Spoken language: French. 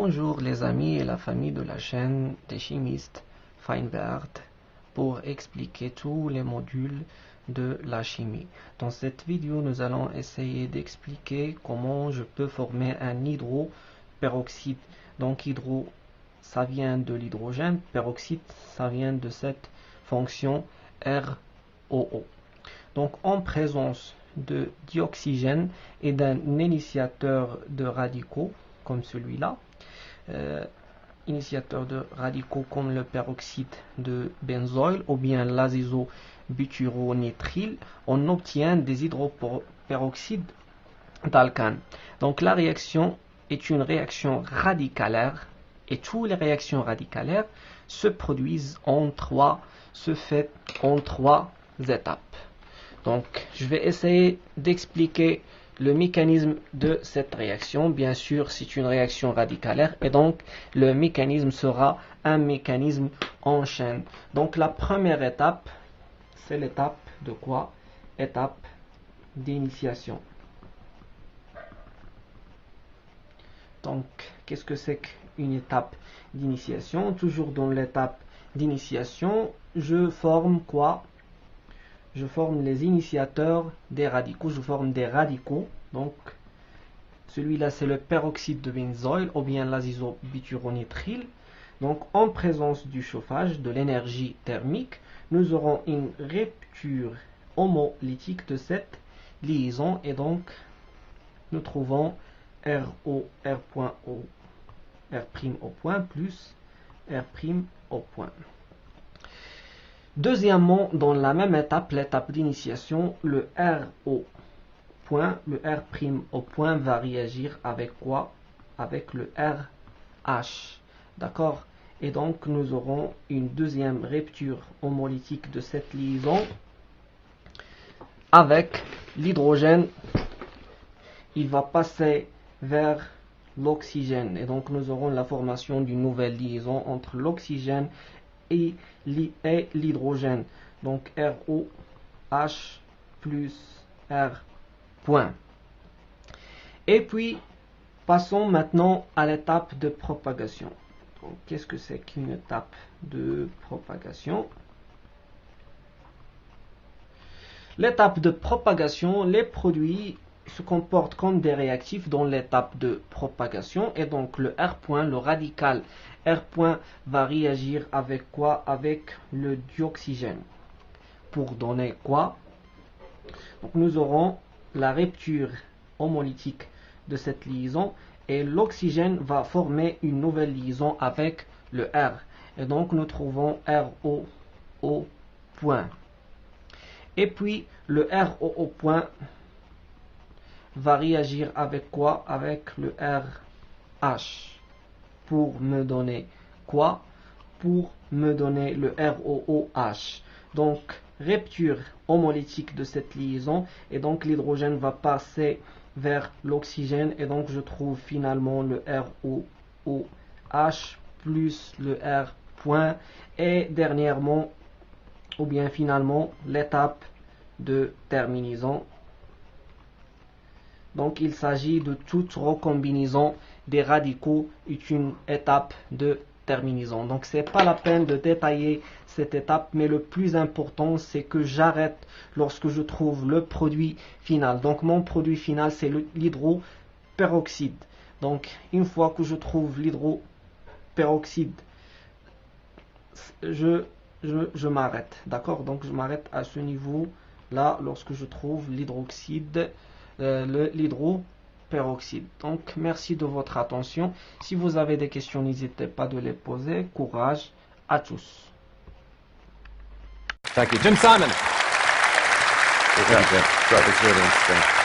Bonjour les amis et la famille de la chaîne des chimistes Feinberg pour expliquer tous les modules de la chimie. Dans cette vidéo, nous allons essayer d'expliquer comment je peux former un hydroperoxyde. Donc hydro, ça vient de l'hydrogène, peroxyde, ça vient de cette fonction ROO. Donc en présence de dioxygène et d'un initiateur de radicaux comme celui-là, initiateur de radicaux comme le peroxyde de benzoyle ou bien l'azisobutyronitryle, on obtient des hydroperoxydes d'alcane. Donc la réaction est une réaction radicalaire et toutes les réactions radicalaires se produisent se fait en trois étapes. Donc je vais essayer d'expliquer le mécanisme de cette réaction. Bien sûr, c'est une réaction radicalaire et donc le mécanisme sera un mécanisme en chaîne. Donc la première étape, c'est l'étape de quoi? Étape d'initiation. Donc, qu'est-ce que c'est qu'une étape d'initiation? Toujours dans l'étape d'initiation, je forme quoi? Je forme les initiateurs des radicaux, je forme des radicaux. Donc, celui-là, c'est le peroxyde de benzoyle ou bien l'azisobutyronitryle. Donc, en présence du chauffage, de l'énergie thermique, nous aurons une rupture homolytique de cette liaison et donc, nous trouvons RO, R.O, R' au point plus R' au point. Deuxièmement, dans la même étape, l'étape d'initiation, le RO point, le R' au point va réagir avec quoi? Avec le RH. D'accord? Et donc, nous aurons une deuxième rupture homolytique de cette liaison avec l'hydrogène. Il va passer vers l'oxygène. Et donc, nous aurons la formation d'une nouvelle liaison entre l'oxygène et l'hydrogène. Donc ROH plus R point. Et puis, passons maintenant à l'étape de propagation. Donc, qu'est-ce que c'est qu'une étape de propagation? L'étape de propagation, les produits se comportent comme des réactifs dans l'étape de propagation et donc le R point, le radical R point va réagir avec quoi? Avec le dioxygène. Pour donner quoi? Donc nous aurons la rupture homolytique de cette liaison et l'oxygène va former une nouvelle liaison avec le R. Et donc nous trouvons ROO point. Et puis le ROO point va réagir avec quoi? Avec le RH. Pour me donner quoi? Pour me donner le ROOH. Donc, rupture homolytique de cette liaison. Et donc, l'hydrogène va passer vers l'oxygène. Et donc, je trouve finalement le ROOH plus le R point. Et dernièrement, ou bien finalement, l'étape de terminaison. Donc, il s'agit de toute recombinaison des radicaux est une étape de terminaison. Donc, ce n'est pas la peine de détailler cette étape, mais le plus important, c'est que j'arrête lorsque je trouve le produit final. Donc, mon produit final, c'est l'hydroperoxyde. Donc, une fois que je trouve l'hydroperoxyde, je m'arrête. D'accord? Donc, je m'arrête à ce niveau-là lorsque je trouve l'hydroxyde. L'hydroperoxyde. Donc, merci de votre attention. Si vous avez des questions, n'hésitez pas de les poser. Courage à tous. Thank you. Jim Simon. Good job, Jim. It's really interesting.